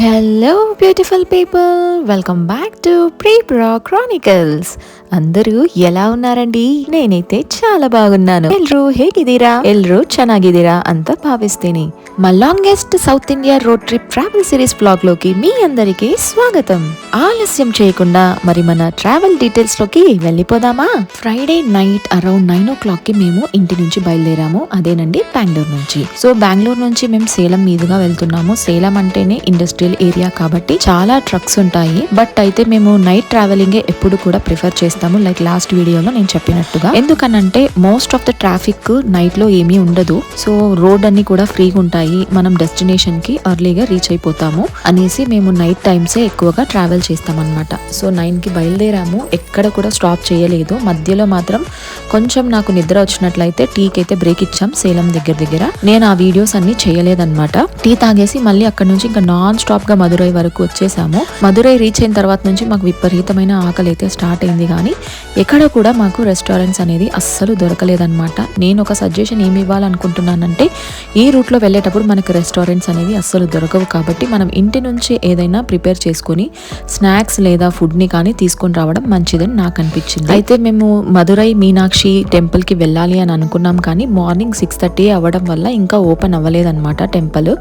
Hello beautiful people, welcome back to ప్రీబ్రా chronicles. అందరూ ఎలా ఉన్నారండి? నేనైతే చాలా బాగున్నాను. ಎಲ್ರೂ ಹೇಗಿದ್ದೀರಾ? ಎಲ್ರೂ ಚೆನ್ನಾಗಿದ್ದೀರಾ ಅಂತ భావిస్తేనే మా longest south India road trip travel series blog లోకి మీ అందరికీ స్వాగతం. ఆలస్యం చేయకుండా మరి మన ట్రావెల్ డీటెయిల్స్ లోకి వెళ్ళిపోదామా? ఫ్రైడే నైట్ అరౌండ్ 9 o'clock కి మేము ఇంటి నుంచి బయలుదేరాము. అదేనండి బెంగళూరు నుంచి. సో బెంగళూరు నుంచి మేము సేలం మీదుగా వెళ్తున్నాము. సేలం అంటేనే ఇండస్ట్రియల్ ఏరియా కాబట్టి చాలా ట్రక్స్ ఉంటాయి. బట్ అయితే మేము నైట్ ట్రావెలింగ్ ఎప్పుడు కూడా ప్రిఫర్ చేస్తాము, లైక్ లాస్ట్ వీడియోలో నేను చెప్పినట్టుగా. ఎందుకనంటే most of the traffic night లో ఏమీ ఉండదు. సో రోడ్ అన్ని కూడా ఫ్రీగా ఉంటాయి, మనం డెస్టినేషన్ కి ఎర్లీగా రీచ్ అయిపోతాము అనేసి మేము నైట్ టైమ్సే ఎక్కువగా ట్రావెల్ చేస్తాం అనమాట. సో 9 కి బయలుదేరాము. ఎక్కడ కూడా స్టాప్ చేయలేదు. మధ్యలో మాత్రం కొంచెం నాకు నిద్ర వచ్చినట్లయితే టీకి అయితే బ్రేక్ ఇచ్చాం సేలం దగ్గర. నేను ఆ వీడియోస్ అన్ని చేయలేదన్నమాట. టీ తాగేసి మళ్ళీ అక్కడ నుంచి ఇంకా నాన్ స్టాప్ గా మదురై వరకు వచ్చేసాము. మదురై రీచ్ అయిన తర్వాత నుంచి మాకు విపరీతమైన ఆకలి అయితే స్టార్ట్ అయింది, కానీ ఎక్కడ కూడా మాకు రెస్టారెంట్స్ అనేది అస్సలు దొరకలేదన్నమాట. నేను ఒక సజెషన్ ఏమి ఇవ్వాలనుకుంటున్నానంటే, ఈ రూట్లో వెళ్ళేటప్పుడు మనకు రెస్టారెంట్స్ అనేవి అస్సలు దొరకవు కాబట్టి మనం ఇంటి నుంచి ఏదైనా ప్రిపేర్ చేసుకుని స్నాక్స్ లేదా ఫుడ్ ని కానీ తీసుకొని రావడం మంచిదని నాకు అనిపించింది. అయితే మేము మదురై మీనాక్షి టెంపుల్ కి వెళ్ళాలి అని అనుకున్నాం, కానీ మార్నింగ్ 6:30 అవ్వడం వల్ల ఇంకా ఓపెన్ అవ్వలేదన్నమాట టెంపుల్.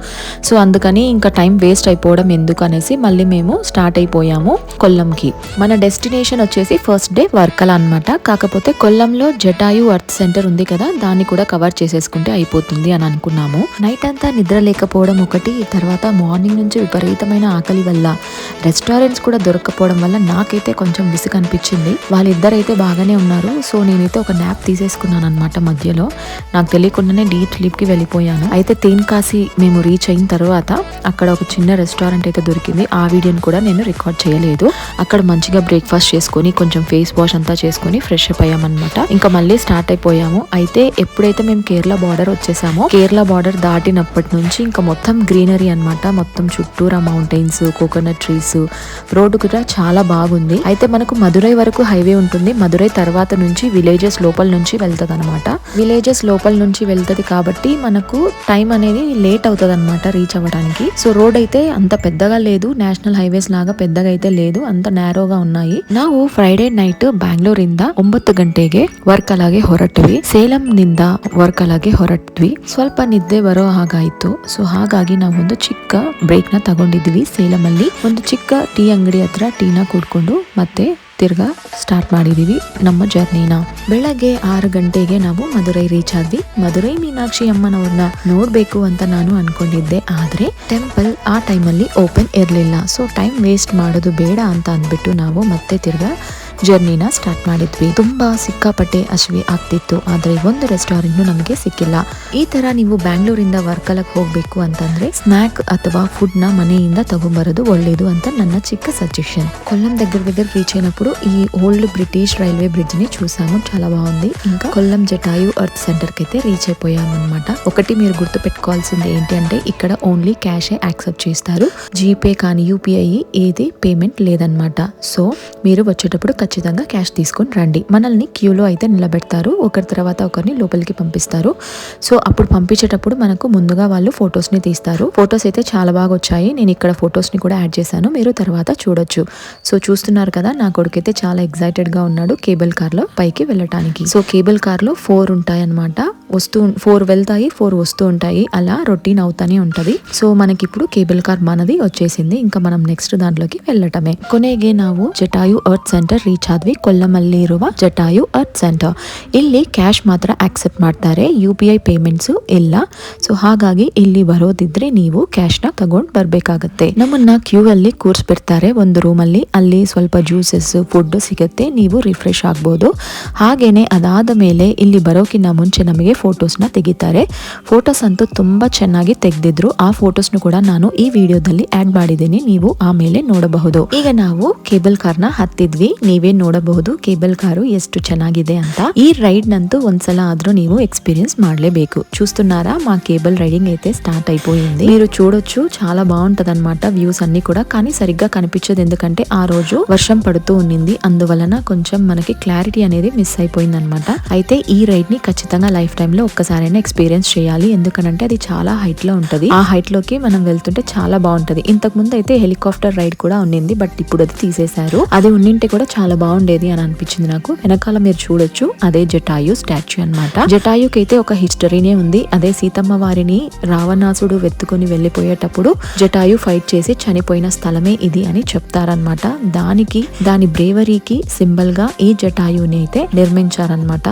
సో అందుకని ఇంకా టైం వేస్ట్ అయిపోవడం ఎందుకు అనేసి మళ్ళీ మేము స్టార్ట్ అయిపోయాము కొల్లంకి. మన డెస్టినేషన్ వచ్చేసి ఫస్ట్ డే వర్కల అన్నమాట. కాకపోతే కొల్లంలో జటాయు అర్త్ సెంటర్ ఉంది కదా, దాన్ని కూడా కవర్ చేసేసుకుంటే అయిపోతుంది అని అనుకున్నాము. నైట్ అంతా నిద్ర లేకపోవడం ఒకటి, తర్వాత మార్నింగ్ నుంచి విపరీతమైన ఆకలి వల్ల రెస్టారెంట్స్ కూడా దొరకపోవడం వల్ల నాకైతే కొంచెం విసుగు అనిపించింది. వాళ్ళిద్దరైతే బాగానే ఉన్నారు. సో నేనైతే ఒక న్యాప్ తీసేసుకున్నాను అనమాట మధ్యలో. నాకు తెలియకుండానే డీప్ స్లీప్ కి వెళ్ళిపోయాను. అయితే తేన్కాసి మేము రీచ్ అయిన తర్వాత అక్కడ ఒక చిన్న రెస్టారెంట్ అయితే దొరికింది. ఆ వీడియోని కూడా నేను రికార్డ్ చేయలేదు. అక్కడ మంచిగా బ్రేక్ఫాస్ట్ చేసుకొని కొంచెం ఫేస్ వాష్ అంతా చేసుకొని ఫ్రెష్ అప్ అయ్యామన్నమాట. ఇంకా మళ్ళీ స్టార్ట్ అయిపోయాము. అయితే ఎప్పుడైతే మేము కేరళ బార్డర్ వచ్చేసామో, కేరళ బార్డర్ దాటినప్పటి నుంచి ఇంకా మొత్తం గ్రీనరీ అన్నమాట. మొత్తం చుట్టూరా మౌంటైన్స్, కోకోనట్ ట్రీస్, రోడ్డు కూడా చాలా బాగుంది. అయితే మనకు మదురై వరకు హైవే ఉంటుంది. మదురై తర్వాత నుంచి విలేజెస్ లోపల నుంచి వెళ్తుంది అనమాట. విలేజెస్ లోపల నుంచి వెళ్తుంది కాబట్టి మనకు టైం అనేది లేట్ అవుతుంది అనమాట రీచ్ అవ్వడానికి. సో రోడ్ అయితే అంత పెద్దగా లేదు, నేషనల్ హైవేస్ లాగా పెద్దగా అయితే లేదు, ಅಂತ ನ್ಯಾರೋగా ఉన్నాయి. ನಾವು ಫ್ರೈಡೆ ನೈಟ್ ಬ್ಯಾಂಗ್ಳೂರಿಂದ 9 ಗಂಟೆಗೆ ವರ್ಕಲಾಗೆ ಹೊರಟ್ವಿ. ಸೇಲಂನಿಂದ ವರ್ಕಲಾಗೆ ಹೊರಟ್ವಿ. ಸ್ವಲ್ಪ ನಿದ್ದೆ ಬರೋ ಹಾಗಾಯ್ತು. ಸೊ ಹಾಗಾಗಿ ನಾವೊಂದು ಚಿಕ್ಕ ಬ್ರೇಕ್ ನ ತಗೊಂಡಿದ್ವಿ. ಸೇಲಂ ಅಲ್ಲಿ ಒಂದು ಚಿಕ್ಕ ಟೀ ಅಂಗಡಿ ಹತ್ರ ಟೀನ ಕುಡ್ಕೊಂಡು ಮತ್ತೆ ತಿರ್ಗಾ ಸ್ಟಾರ್ಟ್ ಮಾಡಿದೀವಿ ನಮ್ಮ ಜರ್ನಿನ. ಬೆಳಗ್ಗೆ 6 ಗಂಟೆಗೆ ನಾವು ಮದುರೈ ರೀಚ್ ಆದ್ವಿ. ಮದುರೈ ಮೀನಾಕ್ಷಿ ಅಮ್ಮನವ್ರನ್ನ ನೋಡ್ಬೇಕು ಅಂತ ನಾನು ಅನ್ಕೊಂಡಿದ್ದೆ, ಆದ್ರೆ ಟೆಂಪಲ್ ಆ ಟೈಮಲ್ಲಿ ಓಪನ್ ಇರ್ಲಿಲ್ಲ. ಸೊ ಟೈಮ್ ವೇಸ್ಟ್ ಮಾಡೋದು ಬೇಡ ಅಂತ ಅಂದ್ಬಿಟ್ಟು ನಾವು ಮತ್ತೆ ತಿರ್ಗಾ ಜರ್ನಿನ ಸ್ಟಾರ್ಟ್ ಮಾಡಿದ್ವಿ. ತುಂಬಾ ಸಿಕ್ಕಾಪಟ್ಟೆ ಹಸಿವೆ ಆಗ್ತಿತ್ತು, ಆದ್ರೆ ಒಂದು ರೆಸ್ಟೋರೆಂಟ್ ನಮಗೆ ಸಿಕ್ಕಿಲ್ಲ. ಈ ತರ ನೀವು ಬ್ಯಾಂಗ್ಳೂರಿಂದ ವರ್ಕಲಕ್ಕೆ ಹೋಗ್ಬೇಕು ಅಂತಂದ್ರೆ ಸ್ನಾಕ್ ಅಥವಾ ಫುಡ್ ನ ಮನೆಯಿಂದ ತಗೊಂಬರೋದು ಒಳ್ಳೇದು ಅಂತ ನನ್ನ చిక్క సజెషన్. కొల్లం దగ్గర రీచ్ అయినప్పుడు ఈ ఓల్డ్ బ్రిటిష్ రైల్వే బ్రిడ్జ్ ని చూసాము, చాలా బాగుంది. ఇంకా కొల్లం జటాయు అర్త్ సెంటర్ కి అయితే రీచ్ అయిపోయాము అనమాట. ఒకటి మీరు గుర్తు పెట్టుకోవాల్సింది ఏంటి అంటే, ఇక్కడ ఓన్లీ క్యాష్ యాక్సెప్ట్ చేస్తారు. జీపే కానీ యూపీఐ ఏది పేమెంట్ లేదనమాట. సో మీరు వచ్చేటప్పుడు ఖచ్చితంగా క్యాష్ తీసుకొని రండి. మనల్ని క్యూలో అయితే నిలబెడతారు, ఒకరి తర్వాత ఒకరిని లోపలికి పంపిస్తారు. సో అప్పుడు పంపించేటప్పుడు మనకు ముందుగా వాళ్ళు ఫొటోస్ ని తీస్తారు. ఫొటోస్ అయితే చాలా బాగా వచ్చాయి. నేను ఇక్కడ ఫొటోస్ ని కూడా యాడ్ చేశాను, మీరు తర్వాత చూడొచ్చు. సో చూస్తున్నారు కదా, నా కొడుకైతే చాలా ఎక్సైటెడ్ గా ఉన్నాడు కేబుల్ కార్ లో పైకి వెళ్ళటానికి. సో కేబుల్ కార్ లో 4 ఉంటాయి అనమాట. 4 వెళ్తాయి, 4 వస్తూ ఉంటాయి, అలా రొటీన్ అవుతానే ఉంటది. సో మనకి ఇప్పుడు కేబుల్ కార్ మనది వచ్చేసింది. ఇంకా మనం నెక్స్ట్ దాంట్లోకి వెళ్ళటమే. ಕೊನೆಗೆ ನಾವು ಜಟಾಯು ಅರ್ತ್ ಸೆಂಟರ್ ರೀಚ್ ಆದ್ವಿ. ಕೊಲ್ಲಮಲ್ಲಿ ಇರುವ ಜಟಾಯು ಅರ್ತ್ ಸೆಂಟರ್. ಇಲ್ಲಿ ಕ್ಯಾಶ್ ಮಾತ್ರ ಆಕ್ಸೆಪ್ಟ್ ಮಾಡ್ತಾರೆ, UPI ಪೇಮೆಂಟ್ಸ್ ಇಲ್ಲ. ಸೊ ಹಾಗಾಗಿ ಇಲ್ಲಿ ಬರೋದಿದ್ರೆ ನೀವು ಕ್ಯಾಶ್ ನ ತಗೊಂಡ್ ಬರ್ಬೇಕಾಗತ್ತೆ. ನಮ್ಮನ್ನ ಕ್ಯೂ ಅಲ್ಲಿ ಕೂರ್ಸ್ಬಿಡ್ತಾರೆ ಒಂದು ರೂಮ್ ಅಲ್ಲಿ. ಅಲ್ಲಿ ಸ್ವಲ್ಪ ಜ್ಯೂಸಸ್ ಫುಡ್ ಸಿಗುತ್ತೆ, ನೀವು ರಿಫ್ರೆಶ್ ಆಗ್ಬೋದು. ಹಾಗೇನೆ ಅದಾದ ಮೇಲೆ ಇಲ್ಲಿ ಬರೋಕಿನ್ನ ಮುಂಚೆ ನಮಗೆ ಫೋಟೋಸ್ ನ ತೆಗಿತಾರೆ. ಫೋಟೋಸ್ ಅಂತೂ ತುಂಬಾ ಚೆನ್ನಾಗಿ ತೆಗೆದಿದ್ರು. ಆ ಫೋಟೋಸ್ ಕೂಡ ನಾನು ಈ ವಿಡಿಯೋದಲ್ಲಿ ಆಡ್ ಮಾಡಿದ್ದೀನಿ, ನೀವು ಆಮೇಲೆ ನೋಡಬಹುದು. ಈಗ ನಾವು ಕೇಬಲ್ ಕಾರ್ ನ ಹತ್ತಿದ್ವಿ. ನೀವೇ ನೀವೇ ನೋಡಬಹುದು ಕೇಬಲ್ ಕಾರು ಎಷ್ಟು ಚೆನ್ನಾಗಿದೆ ಅಂತ. ఈ రైడ్ నంతు ಒಂದ್ಸಲ ಆದ್ರೂ ನೀವು ఎక్స్పీరియన్స్ ಮಾಡಲೇಬೇಕು. చూస్తున్నారా మా కేబుల్ రైడింగ్ అయితే స్టార్ట్ అయిపోయింది. మీరు చూడొచ్చు, చాలా బాగుంటది అనమాట వ్యూస్ అన్ని కూడా. కానీ సరిగ్గా కనిపించదు, ఎందుకంటే ఆ రోజు వర్షం పడుతూ ఉన్నింది. అందువలన కొంచెం మనకి క్లారిటీ అనేది మిస్ అయిపోయింది అనమాట. అయితే ఈ రైడ్ ని ఖచ్చితంగా లైఫ్ టైమ్ లో ఒక్కసారైనా ఎక్స్పీరియన్స్ చేయాలి, ఎందుకంటే అది చాలా హైట్ లో ఉంటది. ఆ హైట్ లోకి మనం వెళ్తుంటే చాలా బాగుంటది. ఇంతకు ముందు అయితే హెలికాప్టర్ రైడ్ కూడా ఉన్నింది, బట్ ఇప్పుడు అది తీసేశారు. అది ఉన్నింటే కూడా చాలా బాగుండేది అని అనిపించింది నాకు. వెనకాల మీరు చూడొచ్చు, అదే జటాయు స్టాచ్యూ అన్నమాట. జటాయుకి అయితే ఒక హిస్టరీనే ఉంది. అదే సీతమ్మ వారిని రావణాసుడు వెతుకుని వెళ్లిపోయేటప్పుడు జటాయు ఫైట్ చేసి చనిపోయిన స్థలమే ఇది అని చెప్తారనమాట. దాని బ్రేవరీకి సింబల్ గా ఈ జటాయుని అయితే నిర్మించారనమాట.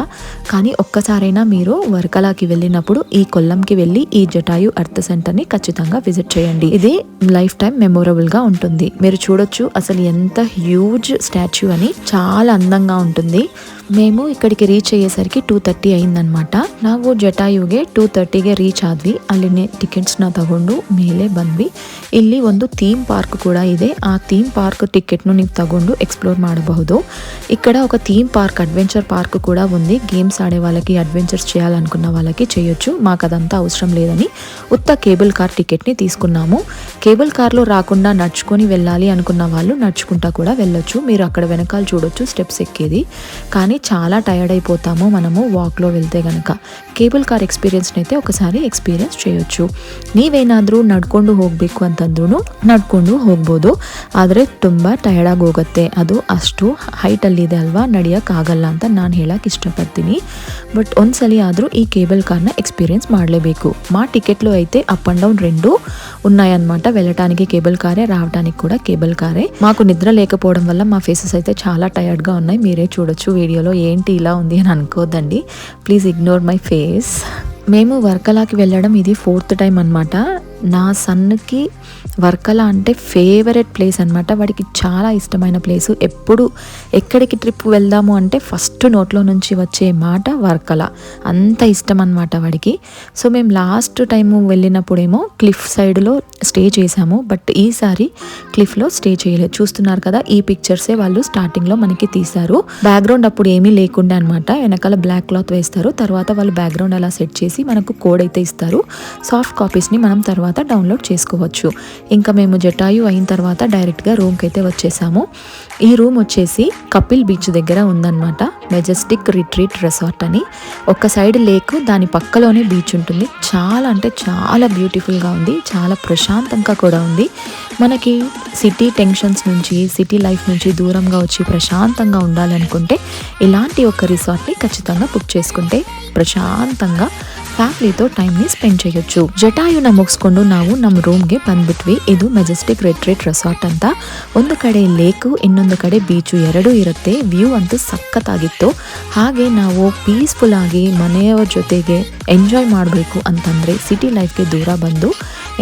కానీ ఒక్కసారైనా మీరు వర్కలాకి వెళ్ళినప్పుడు ఈ కొల్లంకి వెళ్ళి ఈ జటాయు అర్త్ సెంటర్ ని ఖచ్చితంగా విజిట్ చేయండి. ఇది లైఫ్ టైం మెమొరబుల్ గా ఉంటుంది. మీరు చూడొచ్చు అసలు ఎంత హ్యూజ్ స్టాచ్యూ అని, చాలా అందంగా ఉంటుంది. మేము ಇಕ್ಕಡಿಗೆ ರೀಚ್ ಅಯ್ಯೇಸರಿಗೆ 2:30 ಅయింದನమాట. ನಾವು ಜಟಾಯುಗೆ 2:30ಗೆ ರೀಚ್ ಆದ್ವಿ. ಅಲ್ಲಿನೇ ಟಿಕೆಟ್ಸ್ನ ತಗೊಂಡು ಮೇಲೆ ಬಂದ್ವಿ. ಇಲ್ಲಿ ಒಂದು ಥೀಮ್ ಪಾರ್ಕ್ ಕೂಡ ಇದೆ. ಆ ಥೀಮ್ ಪಾರ್ಕ್ టికెట్ను ನೀವು తಗೊಂಡು ఎక్స్ప్లోర్ ಮಾಡಬಹುದು. ఇక్కడ ఒక థీమ్ పార్క్, అడ్వెంచర్ పార్క్ కూడా ఉంది. గేమ్స్ ఆడే వాళ్ళకి, అడ్వెంచర్స్ చేయాలనుకున్న వాళ్ళకి చేయొచ్చు. మాకు అదంతా అవసరం లేదని ఉత్త కేబుల్ కార్ టికెట్ని తీసుకున్నాము. కేబుల్ కార్లో రాకుండా నడుచుకొని వెళ్ళాలి అనుకున్న వాళ్ళు నడుచుకుంటా కూడా వెళ్ళొచ్చు. మీరు అక్కడ వెనకాల చూడొచ్చు స్టెప్స్ ఎక్కేది. కానీ చాలా టైర్డ్ అయిపోతాము మనము ವಾಕ್లో వెళ్తే గనక. ಕೇಬಲ್ ಕಾರ್ ಎಕ್ಸ್ಪೀರಿಯನ್ಸ್ನ అయితే ఒకసారి ಎಕ್ಸ್ಪೀರಿಯನ್ಸ್ చేయొచ్చు. ನೀವೇನಾದರೂ ನಡ್ಕೊಂಡು ಹೋಗಬೇಕು ಅಂತಂದ್ರೂ ನಡ್ಕೊಂಡು ಹೋಗ್ಬೋದು. ಆದರೆ ತುಂಬ ಟಯರ್ಡ್ ಆಗಿ ಹೋಗುತ್ತೆ. ಅದು ಅಷ್ಟು ಹೈಟಲ್ಲಿದೆ ಅಲ್ವಾ, ನಡೆಯೋಕ್ಕಾಗಲ್ಲ ಅಂತ ನಾನು ಹೇಳಕ್ಕೆ ఇష్టపಡ್ತೀನಿ. బట్ ಒಂದ್ಸಲಿ ಆದರೂ ఈ కేబుల్ కార్ನ ఎక్స్పీరియన్స్ ಮಾಡಲೇಬೇಕು. మా టికెట్లో అయితే అప్ అండ్ డౌన్ 2 ఉన్నాయన్నమాట. వెళ్ళటానికి కేబుల్ కారే, రావడానికి కూడా కేబుల్ కారే. మాకు నిద్ర లేకపోవడం వల్ల మా ఫేసెస్ అయితే చాలా టైర్డ్గా ఉన్నాయి. మీరే చూడొచ్చు వీడియోలో. ఏంటి ఇలా ఉంది అని అనుకోవద్దండి, ప్లీజ్ ఇగ్నోర్ మై ఫేస్. మేము వర్కలాకి వెళ్ళడం ఇది 4th టైం అనమాట. నా సన్కి వర్కలా అంటే ఫేవరెట్ ప్లేస్ అనమాట. వాడికి చాలా ఇష్టమైన ప్లేసు. ఎప్పుడు ఎక్కడికి ట్రిప్ వెళ్దాము అంటే ఫస్ట్ నోట్లో నుంచి వచ్చే మాట వర్కలా. అంత ఇష్టం అనమాట వాడికి. సో మేము లాస్ట్ టైము వెళ్ళినప్పుడేమో క్లిఫ్ సైడ్లో స్టే చేసాము. బట్ ఈసారి క్లిఫ్లో స్టే చేయలేదు. చూస్తున్నారు కదా, ఈ పిక్చర్సే వాళ్ళు స్టార్టింగ్లో మనకి తీశారు. బ్యాక్గ్రౌండ్ అప్పుడు ఏమీ లేకుండా అనమాట. వెనకాల బ్లాక్ క్లాత్ వేస్తారు. తర్వాత వాళ్ళు బ్యాక్గ్రౌండ్ అలా సెట్ చేసి మనకు కోడ్ అయితే ఇస్తారు. సాఫ్ట్ కాపీస్ని మనం తర్వాత డౌన్లోడ్ చేసుకోవచ్చు. ఇంకా మేము జటాయు అయిన తర్వాత డైరెక్ట్గా రూమ్కి అయితే వచ్చేసాము. ఈ రూమ్ వచ్చేసి కపిల్ బీచ్ దగ్గర ఉందన్నమాట. మెజెస్టిక్ రిట్రీట్ రిసార్ట్ అని. ఒక సైడ్ లేక్, దాని పక్కలోనే బీచ్ ఉంటుంది. చాలా అంటే చాలా బ్యూటిఫుల్గా ఉంది. చాలా ప్రశాంతంగా కూడా ఉంది. మనకి సిటీ టెన్షన్స్ నుంచి, సిటీ లైఫ్ నుంచి దూరంగా వచ్చి ప్రశాంతంగా ఉండాలనుకుంటే ఇలాంటి ఒక రిసార్ట్ని ఖచ్చితంగా బుక్ చేసుకుంటే ಪ್ರಶಾಂತಂగా ಫ್ಯಾಮಿಲಿతో ಟೈಮ್ನಿ ಸ್ಪೆಂಡ್ చేయొచ్చు. ಜಟಾಯುನ ಮುಗಿಸ್ಕೊಂಡು ನಾವು ನಮ್ಮ ರೂಮ್ಗೆ ಬಂದ್ಬಿಟ್ವಿ. ಇದು ಮೆಜೆಸ್ಟಿಕ್ ರಿಟ್ರೀಟ್ ರೆಸಾರ್ಟ್ ಅಂತ. ಒಂದು ಕಡೆ ಲೇಕು, ಇನ್ನೊಂದು ಕಡೆ ಬೀಚು, ಎರಡೂ ಇರುತ್ತೆ. ವ್ಯೂ ಅಂತೂ ಸಖತ್ತಾಗಿತ್ತು. ಹಾಗೆ ನಾವು ಪೀಸ್ಫುಲ್ ಆಗಿ ಮನೆಯವರ ಜೊತೆಗೆ ಎಂಜಾಯ್ ಮಾಡಬೇಕು ಅಂತಂದರೆ, ಸಿಟಿ ಲೈಫ್ಗೆ ದೂರ ಬಂದು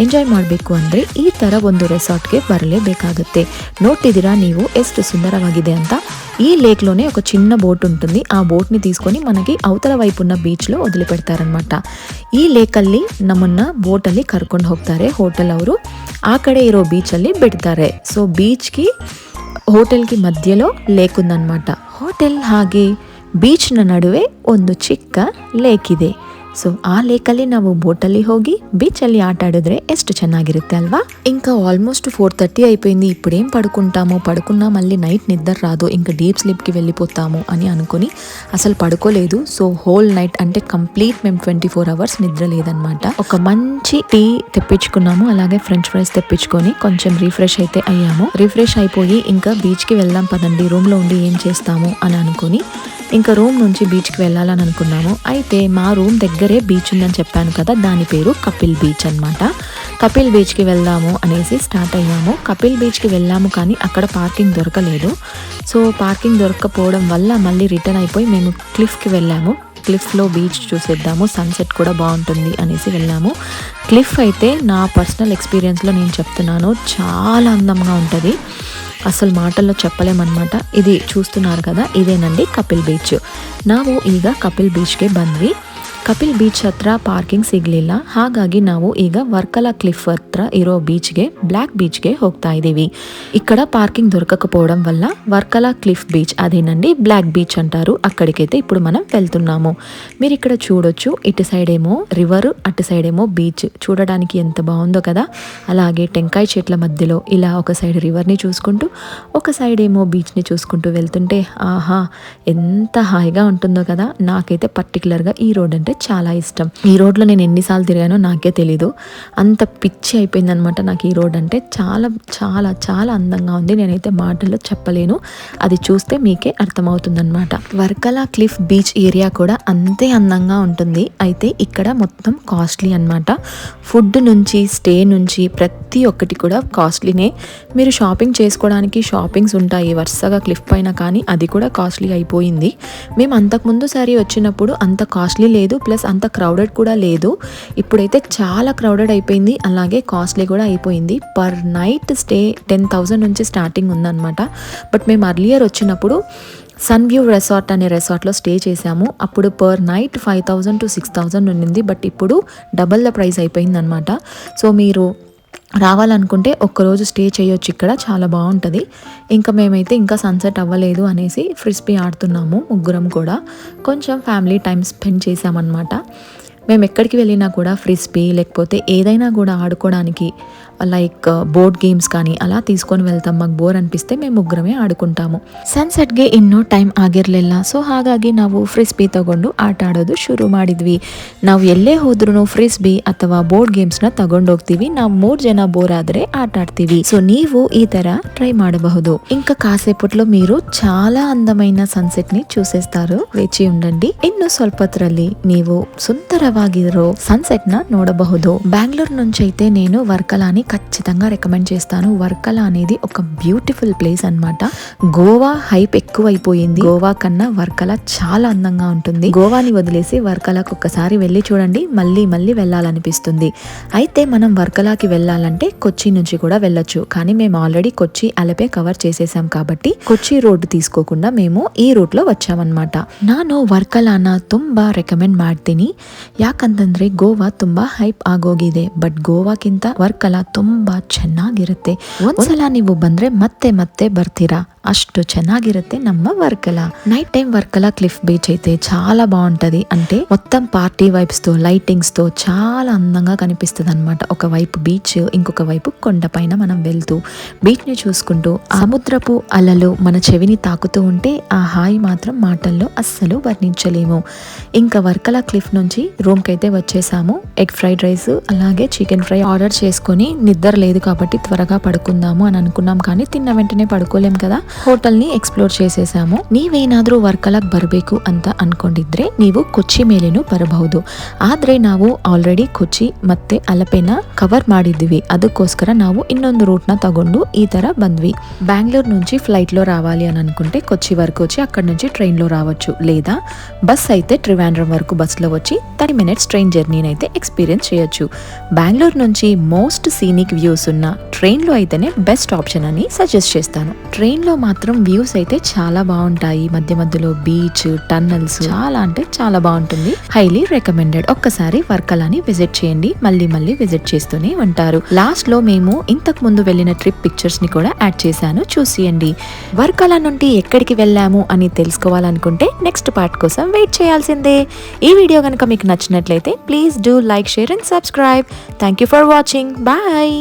ಎಂಜಾಯ್ ಮಾಡಬೇಕು ಅಂದರೆ ಈ ಥರ ಒಂದು ರೆಸಾರ್ಟ್ಗೆ ಬರಲೇಬೇಕಾಗುತ್ತೆ. ನೋಡ್ತಿದ್ದೀರಾ ನೀವು ಎಷ್ಟು ಸುಂದರವಾಗಿದೆ ಅಂತ. ఈ లేక్లోనే ఒక చిన్న బోట్ ఉంటుంది. ఆ బోట్ని తీసుకొని మనకి అవతల వైపు ఉన్న ಬೀಚ್లో ವದಿಲಿಪೆಡ್ತಾರನమాట. ಈ ಲೇಕಲ್ಲಿ ನಮ್ಮನ್ನ ಬೋಟಲ್ಲಿ ಕರ್ಕೊಂಡು ಹೋಗ್ತಾರೆ ಹೋಟೆಲ್ ಅವರು. ಆ ಕಡೆ ಇರೋ ಬೀಚಲ್ಲಿ ಬಿಡ್ತಾರೆ. ಸೊ ಬೀಚ್ಗೆ ಹೋಟೆಲ್ಗೆ ಮಧ್ಯలో ಲೇಕ್ ఉందన్నమాట. ಹೋಟೆಲ್ ಹಾಗೆ ಬೀಚ್ನ ನಡುವೆ ಒಂದು ಚಿಕ್ಕ ಲೇಕ್ ಇದೆ. సో ఆ లేకಲ್ಲಿ ನಾವು బోటಲ್ಲಿ ಹೋಗಿ బీచಲ್ಲಿ ఆట ఆడిದ್ರೆ ಎಷ್ಟು ಚೆನ್ನಾಗಿರುತ್ತೆ అల్వా. ఇంకా ఆల్మోస్ట్ 4:30 అయిపోయింది. ఇప్పుడేం పడుకున్నా మళ్ళీ నైట్ నిద్ర రాదు, ఇంకా డీప్ స్లీప్కి వెళ్ళిపోతాము అని అనుకుని అసలు పడుకోలేదు. సో హోల్ నైట్ అంటే కంప్లీట్ మేము 24 అవర్స్ నిద్ర లేదనమాట. ఒక మంచి టీ తెప్పించుకున్నాము, అలాగే ఫ్రెంచ్ ఫ్రైస్ తెప్పించుకొని కొంచెం రిఫ్రెష్ అయితే అయ్యాము. రిఫ్రెష్ అయిపోయి ఇంకా బీచ్కి వెళ్దాం పదండి, రూమ్లో ఉండి ఏం చేస్తాము అని అనుకుని ఇంకా రూమ్ నుంచి బీచ్కి వెళ్ళాలని అనుకున్నాము. అయితే మా రూమ్ దగ్గరే బీచ్ ఉందని చెప్పాను కదా, దాని పేరు కపిల్ బీచ్ అనమాట. కపిల్ బీచ్కి వెళ్దాము అనేసి స్టార్ట్ అయ్యాము. కపిల్ బీచ్కి వెళ్ళాము కానీ అక్కడ పార్కింగ్ దొరకలేదు. సో పార్కింగ్ దొరకకపోవడం వల్ల మళ్ళీ రిటర్న్ అయిపోయి మేము క్లిఫ్కి వెళ్ళాము. క్లిఫ్లో బీచ్ చూసేద్దాము, సన్సెట్ కూడా బాగుంటుంది అనేసి వెళ్ళాము. క్లిఫ్ అయితే నా పర్సనల్ ఎక్స్పీరియన్స్లో నేను చెప్తున్నాను, చాలా అందంగా ఉంటుంది. అసలు మాటల్లో చెప్పలేమన్నమాట. ఇది చూస్తున్నారు కదా, ఇదేనండి కపిల్ బీచ್. ನಾವು ಈಗ ಕಪಿಲ್ ಬೀಚ್ಗೆ ಬಂದ್ವಿ. ಕಪಿಲ್ ಬೀಚ್ ಹತ್ರ ಪಾರ್ಕಿಂಗ್ ಸಿಗ್ಲಿಲ್ಲ, ಹಾಗಾಗಿ ನಾವು ಈಗ ವರ್ಕಲಾ ಕ್ಲಿಫ್ ಹತ್ರ ಇರೋ ಬೀಚ್ಗೆ, ಬ್ಲ್ಯಾಕ್ బీచ్ಗೆ ಹೋಗ್ತಾ ఇదీవి. ఇక్కడ పార్కింగ్ దొరకకపోవడం వల్ల వర్కలా క్లిఫ్ బీచ్, అదేనండి బ్లాక్ బీచ్ అంటారు, అక్కడికైతే ఇప్పుడు మనం వెళ్తున్నాము. మీరు ఇక్కడ చూడొచ్చు, ఇటు సైడ్ ఏమో రివర్, అటు సైడ్ ఏమో బీచ్. చూడడానికి ఎంత బాగుందో కదా. అలాగే టెంకాయ చెట్ల మధ్యలో ఇలా ఒక సైడ్ రివర్ని చూసుకుంటూ, ఒక సైడ్ ఏమో బీచ్ని చూసుకుంటూ వెళ్తుంటే ఆహా ఎంత హాయిగా ఉంటుందో కదా. నాకైతే పర్టికులర్గా ఈ రోడ్ అంటే చాలా ఇష్టం. ఈ రోడ్లో నేను ఎన్నిసార్లు తిరిగానో నాకే తెలీదు, అంత పిచ్చి అయిపోయింది అనమాట నాకు ఈ రోడ్ అంటే. చాలా చాలా చాలా అందంగా ఉంది, నేనైతే మాటల్లో చెప్పలేను, అది చూస్తే మీకే అర్థమవుతుంది అనమాట. వర్కలా క్లిఫ్ బీచ్ ఏరియా కూడా అంతే అందంగా ఉంటుంది. అయితే ఇక్కడ మొత్తం కాస్ట్లీ అనమాట. ఫుడ్ నుంచి, స్టే నుంచి ప్రతి ఒక్కటి కూడా కాస్ట్లీనే. మీరు షాపింగ్ చేసుకోవడానికి షాపింగ్స్ ఉంటాయి వరుసగా క్లిఫ్ పైన, కానీ అది కూడా కాస్ట్లీ అయిపోయింది. మేము అంతకుముందు సారి వచ్చినప్పుడు అంత కాస్ట్లీ లేదు, ప్లస్ అంత క్రౌడెడ్ కూడా లేదు. ఇప్పుడైతే చాలా క్రౌడెడ్ అయిపోయింది, అలాగే కాస్ట్లీ కూడా అయిపోయింది. పర్ నైట్ స్టే 10,000 నుంచి స్టార్టింగ్ ఉందన్నమాట. బట్ మేము అర్లియర్ వచ్చినప్పుడు సన్ వ్యూ రెసార్ట్ అనే రెసార్ట్లో స్టే చేసాము. అప్పుడు పర్ నైట్ 5,000 to 6,000 ఉండింది, బట్ ఇప్పుడు డబల్ ద ప్రైస్ అయిపోయింది అనమాట. సో మీరు రావాలనుకుంటే ఒక్కరోజు స్టే చేయొచ్చు ఇక్కడ, చాలా బాగుంటుంది. ఇంకా మేమైతే ఇంకా సన్సెట్ అవ్వలేదు అనేసి ఫ్రిస్బీ ఆడుతున్నాము ముగ్గురం కూడా. కొంచెం ఫ్యామిలీ టైం స్పెండ్ చేసామన్నమాట. మేము ఎక్కడికి వెళ్ళినా కూడా ఫ్రిస్బీ లేకపోతే ఏదైనా కూడా ఆడుకోవడానికి ಲೈಕ್ ಬೋರ್ಡ್ ಗೇಮ್ಸ್ కానీ ಅలా తీసుకొని వెళ్తాం. మాకు ಬೋರ್ ಅನಿಪಿస్తే మేము ಮುಗ್ಗರమే ಆಡ್ಕೊಂತಾము. ಸನ್ಸೆಟ್ಗೆ ಇನ್ನೂ ಟೈಮ್ ಆಗಿರಲಿಲ್ಲ, ಸೊ ಹಾಗಾಗಿ ನಾವು ಫ್ರಿಸ್ಬಿ ತಗೊಂಡು ಆಟ ಆಡೋದು ಶುರು ಮಾಡಿದ್ವಿ. ನಾವು ಎಲ್ಲೇ ಹೋದ್ರೂ ಫ್ರಿಸ್ಬಿ ಅಥವಾ ಬೋರ್ಡ್ ಗೇಮ್ಸ್ನ ತಗೊಂಡು ಹೋಗ್ತೀವಿ. ನಾವು 3 ಜನ ಬೋರ್ ಆದರೆ ಆಟ ఆడుతీవి. సో ನೀವು ఈ ತರ ట్రై ಮಾಡಬಹುದು. ఇంకా కాసేపట్లో మీరు చాలా అందమైన సన్సెట్ ని చూసేస్తారు, వేచి ఉండండి. ಇನ್ನು ಸ್ವಲ್ಪತ್ರಲ್ಲಿ ನೀವು ಸುಂದರವಾಗಿರೋ సన్సెట్ ನ ನೋಡಬಹುದು. బెంగళూరు నుంచి అయితే నేను వర్కలాని ఖచ్చితంగా రికమెండ్ చేస్తాను. వర్కలా అనేది ఒక బ్యూటిఫుల్ ప్లేస్ అన్నమాట. గోవా హైప్ ఎక్కువైపోయింది, గోవా కన్నా వర్కలా చాలా అందంగా ఉంటుంది. గోవాని వదిలేసి వర్కలాకి ఒక్కసారి వెళ్ళి చూడండి, మళ్ళీ మళ్ళీ వెళ్ళాలనిపిస్తుంది. అయితే మనం వర్కలాకి వెళ్ళాలంటే కొచ్చి నుంచి కూడా వెళ్ళొచ్చు, కానీ మేము ఆల్రెడీ కొచ్చి అలపే కవర్ చేసేసాం కాబట్టి కొచ్చి రోడ్డు తీసుకోకుండా మేము ఈ రూట్ లో వచ్చామన్నమాట. ನಾನು ವರ್ಕಲಾನ ತುಂಬಾ ರೆಕಮೆಂಡ್ ಮಾಡ್ತೀನಿ, ಯಾಕಂತಂದ್ರೆ ಗೋವಾ ತುಂಬಾ ಹೈಪ್ ಆಗೋಗಿದೆ. ಬಟ್ ಗೋವಾಕ್ಕಿಂತ ವರ್ಕಲಾ ತುಂಬಾ ಚೆನ್ನಾಗಿರುತ್ತೆ. ಒಂದ್ಸಲ ನೀವು ಬಂದ್ರೆ ಮತ್ತೆ ಮತ್ತೆ ಬರ್ತೀರಾ, అಷ್ಟು ಚೆನ್ನಾಗಿರುತ್ತೆ ನಮ್ಮ Varkala. Night time Varkala cliff beach అయితే చాలా బాగుంటది. అంటే మొత్తం పార్టీ వైబ్స్ తో, లైటింగ్స్ తో చాలా అందంగా కనిపిస్తుంది అనమాట. ఒకవైపు బీచ్, ఇంకొక వైపు కొండపైన మనం వెళ్తూ బీచ్ ని చూసుకుంటూ సముద్రపు అలలు మన చెవిని తాకుతూ ఉంటే ఆ హాయి మాత్రం మాటల్లో అస్సలు వర్ణించలేము. ఇంకా వర్కలా క్లిఫ్ నుంచి రూమ్ కి అయితే వచ్చేసాము. ఎగ్ ఫ్రైడ్ రైస్ అలాగే చికెన్ ఫ్రై ఆర్డర్ చేసుకుని, నిద్ర లేదు కాబట్టి త్వరగా పడుకుందాము అని అనుకున్నాం, కానీ తిన్న వెంటనే పడుకోలేం కదా. ಹೋಟೆಲ್ ನಿ ಎಕ್ಸ್ಪ್ಲೋರ್ చేసేసాము. ನೀವೇನಾದ್ರೂ ವರ್ಕಲಾಗ್ ಬರಬೇಕು ಅಂತ ಅನ್ಕೊಂಡಿದ್ರೆ ನೀವು ಕೊಚ್ಚಿ ಮೇಲೇನೂ ಬರಬಹುದು. ಆದ್ರೆ ನಾವು ಆಲ್ರೆಡಿ ಕೊಚ್ಚಿ ಮತ್ತೆ ಅಲಪೆನ ಕವರ್ ಮಾಡಿದ್ವಿ, ಅದಕ್ಕೋಸ್ಕರ ನಾವು ಇನ್ನೊಂದು ರೂಟ್ ನ ತಗೊಂಡು ఈ ತರ ಬಂದ್ವಿ. బెంగళూరు నుంచి ఫ్లైట్ లో రావాలి అని అనుకుంటే కొచ్చి వరకు వచ్చి అక్కడ నుంచి ట్రైన్ లో రావచ్చు, లేదా బస్ అయితే ట్రివాండ్రం వరకు బస్ లో వచ్చి 30 minutes ట్రైన్ జర్నీని అయితే ఎక్స్పీరియన్స్ చేయొచ్చు. బెంగళూరు నుంచి మోస్ట్ సీనిక్ వ్యూస్ ఉన్న ట్రైన్ లో అయితేనే బెస్ట్ ఆప్షన్ అని సజెస్ట్ చేస్తాను. ట్రైన్ లో మాత్రం వ్యూస్ అయితే చాలా బాగుంటాయి. మధ్య మధ్యలో బీచ్, టన్నల్స్, చాలా అంటే చాలా బాగుంటుంది. Highly recommended. ఒక్కసారి వర్కలాని విజిట్ చేయండి, మళ్ళీ మళ్ళీ విజిట్ చేస్తూనే ఉంటారు. లాస్ట్ లో మేము ఇంతకు ముందు వెళ్ళిన ట్రిప్ పిక్చర్స్ ని కూడా యాడ్ చేశాను, చూసియండి. వర్కలా నుండి ఎక్కడికి వెళ్ళాము అని తెలుసుకోవాలనుకుంటే నెక్స్ట్ పార్ట్ కోసం వెయిట్ చేయాల్సిందే. ఈ వీడియో కనుక మీకు నచ్చినట్లయితే please do like, share and subscribe. Thank you for watching. Bye.